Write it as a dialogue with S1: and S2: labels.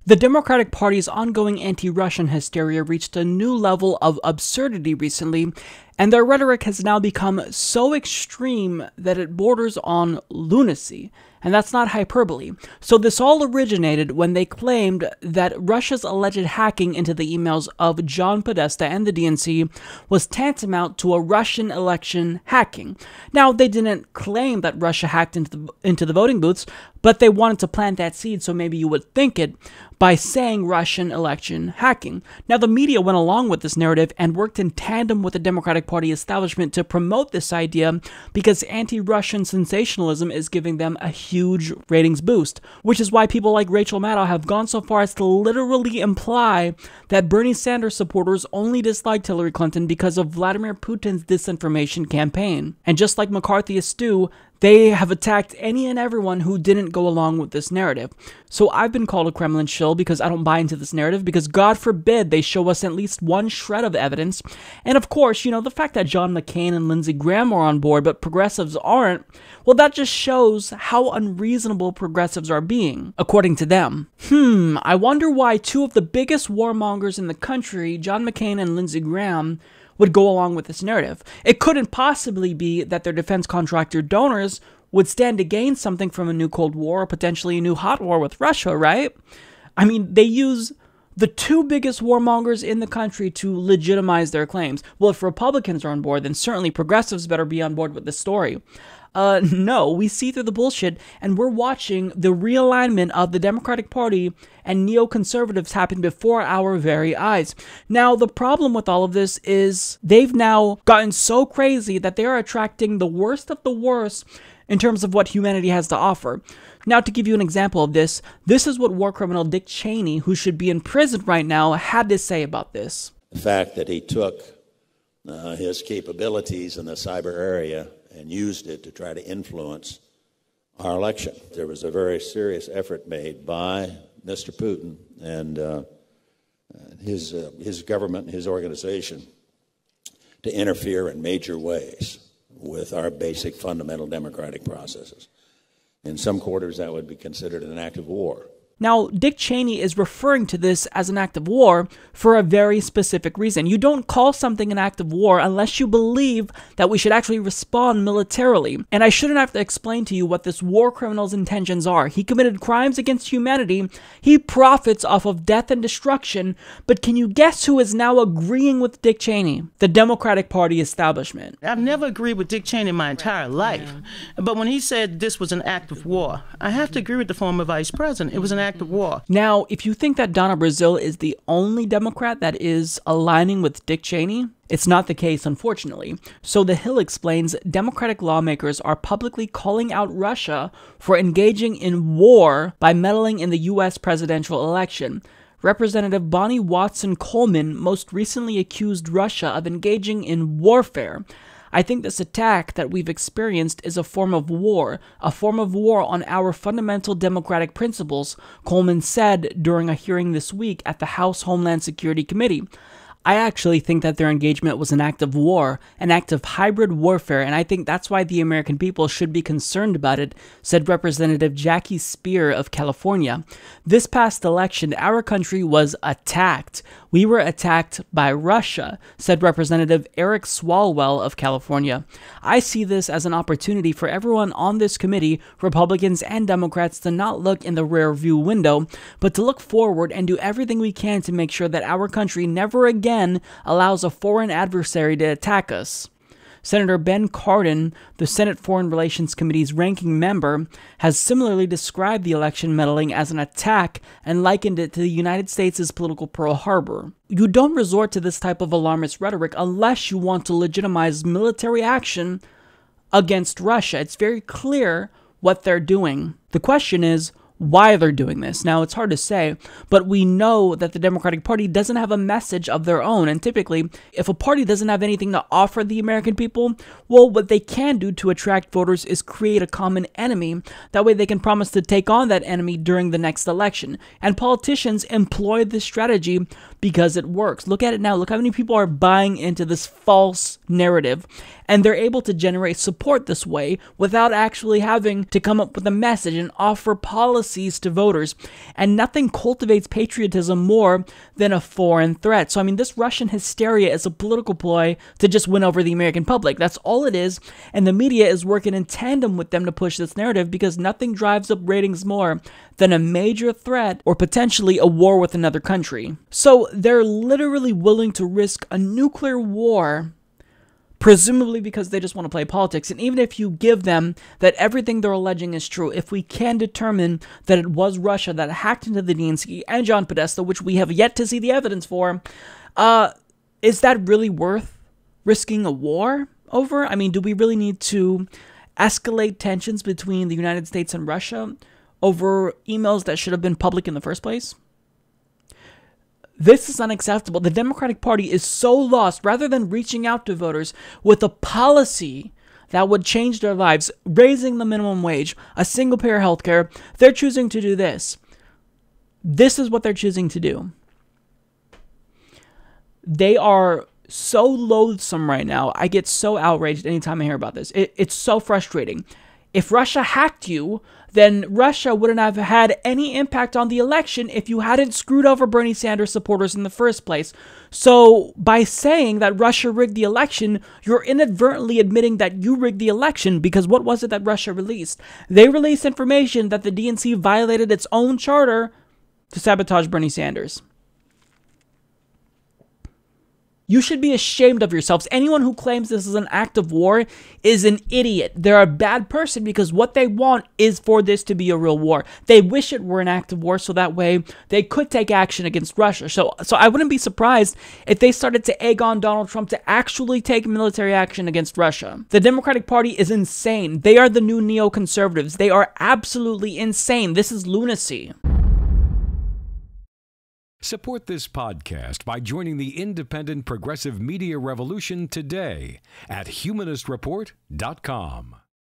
S1: The Democratic Party's ongoing anti-Russian hysteria reached a new level of absurdity recently, and their rhetoric has now become so extreme that it borders on lunacy. And that's not hyperbole. So this all originated when they claimed that Russia's alleged hacking into the emails of John Podesta and the DNC was tantamount to a Russian election hacking. Now, they didn't claim that Russia hacked into the voting booths, but they wanted to plant that seed so maybe you would think it by saying Russian election hacking. Now, the media went along with this narrative and worked in tandem with the Democratic Party establishment to promote this idea because anti-Russian sensationalism is giving them a huge ratings boost, which is why people like Rachel Maddow have gone so far as to literally imply that Bernie Sanders supporters only disliked Hillary Clinton because of Vladimir Putin's disinformation campaign. And just like McCarthyists do, they have attacked any and everyone who didn't go along with this narrative. So I've been called a Kremlin shill because I don't buy into this narrative, because God forbid they show us at least one shred of evidence. And of course, you know, the fact that John McCain and Lindsey Graham are on board but progressives aren't, well, that just shows how unreasonable progressives are being, according to them. I wonder why two of the biggest warmongers in the country, John McCain and Lindsey Graham, would go along with this narrative. It couldn't possibly be that their defense contractor donors would stand to gain something from a new Cold War or potentially a new hot war with Russia, right? I mean, they use the two biggest warmongers in the country to legitimize their claims. Well, if Republicans are on board, then certainly progressives better be on board with this story. No, we see through the bullshit, and we're watching the realignment of the Democratic Party and neoconservatives happen before our very eyes. Now, the problem with all of this is they've now gotten so crazy that they are attracting the worst of the worst in terms of what humanity has to offer. Now, to give you an example of this is what war criminal Dick Cheney, who should be in prison right now, had to say about this.
S2: The fact that he took his capabilities in the cyber area and used it to try to influence our election. There was a very serious effort made by Mr. Putin and his government, his organization, to interfere in major ways with our basic fundamental democratic processes. In some quarters, that would be considered an act of war.
S1: Now, Dick Cheney is referring to this as an act of war for a very specific reason. You don't call something an act of war unless you believe that we should actually respond militarily. And I shouldn't have to explain to you what this war criminal's intentions are. He committed crimes against humanity. He profits off of death and destruction. But can you guess who is now agreeing with Dick Cheney? The Democratic Party establishment.
S3: I've never agreed with Dick Cheney my entire life. But when he said this was an act of war, I have to agree with the former vice president. It was an act of war.
S1: Now, if you think that Donna Brazile is the only Democrat that is aligning with Dick Cheney, it's not the case, unfortunately. So The Hill explains Democratic lawmakers are publicly calling out Russia for engaging in war by meddling in the U.S. presidential election. Representative Bonnie Watson Coleman most recently accused Russia of engaging in warfare. I think this attack that we've experienced is a form of war on our fundamental democratic principles, Coleman said during a hearing this week at the House Homeland Security Committee. I actually think that their engagement was an act of war, an act of hybrid warfare, and I think that's why the American people should be concerned about it, said Representative Jackie Speer of California. This past election, our country was attacked. We were attacked by Russia, said Representative Eric Swalwell of California. I see this as an opportunity for everyone on this committee, Republicans and Democrats, to not look in the rear view window, but to look forward and do everything we can to make sure that our country never again allows a foreign adversary to attack us. Senator Ben Cardin, the Senate Foreign Relations Committee's ranking member, has similarly described the election meddling as an attack and likened it to the United States' political Pearl Harbor. You don't resort to this type of alarmist rhetoric unless you want to legitimize military action against Russia. It's very clear what they're doing. The question is, why they're doing this. Now, it's hard to say, but we know that the Democratic Party doesn't have a message of their own, and typically, if a party doesn't have anything to offer the American people, well, what they can do to attract voters is create a common enemy. That way they can promise to take on that enemy during the next election. And politicians employ this strategy because it works. Look at it now. Look how many people are buying into this false narrative, and they're able to generate support this way without actually having to come up with a message and offer policy policies to voters, and nothing cultivates patriotism more than a foreign threat. So, I mean, this Russian hysteria is a political ploy to just win over the American public. That's all it is, and the media is working in tandem with them to push this narrative because nothing drives up ratings more than a major threat or potentially a war with another country. So, they're literally willing to risk a nuclear war, presumably because they just want to play politics. And even if you give them that everything they're alleging is true, if we can determine that it was Russia that hacked into the DNC and John Podesta, which we have yet to see the evidence for, is that really worth risking a war over? I mean, do we really need to escalate tensions between the United States and Russia over emails that should have been public in the first place? This is unacceptable. The Democratic Party is so lost. Rather than reaching out to voters with a policy that would change their lives, raising the minimum wage, a single-payer healthcare, they're choosing to do this. This is what they're choosing to do. They are so loathsome right now. I get so outraged anytime I hear about this. It's so frustrating. If Russia hacked you, then Russia wouldn't have had any impact on the election if you hadn't screwed over Bernie Sanders supporters in the first place. So by saying that Russia rigged the election, you're inadvertently admitting that you rigged the election, because what was it that Russia released? They released information that the DNC violated its own charter to sabotage Bernie Sanders. You should be ashamed of yourselves. Anyone who claims this is an act of war is an idiot. They're a bad person because what they want is for this to be a real war. They wish it were an act of war so that way they could take action against Russia. So I wouldn't be surprised if they started to egg on Donald Trump to actually take military action against Russia. The Democratic Party is insane. They are the new neoconservatives. They are absolutely insane. This is lunacy.
S4: Support this podcast by joining the independent progressive media revolution today at humanistreport.com.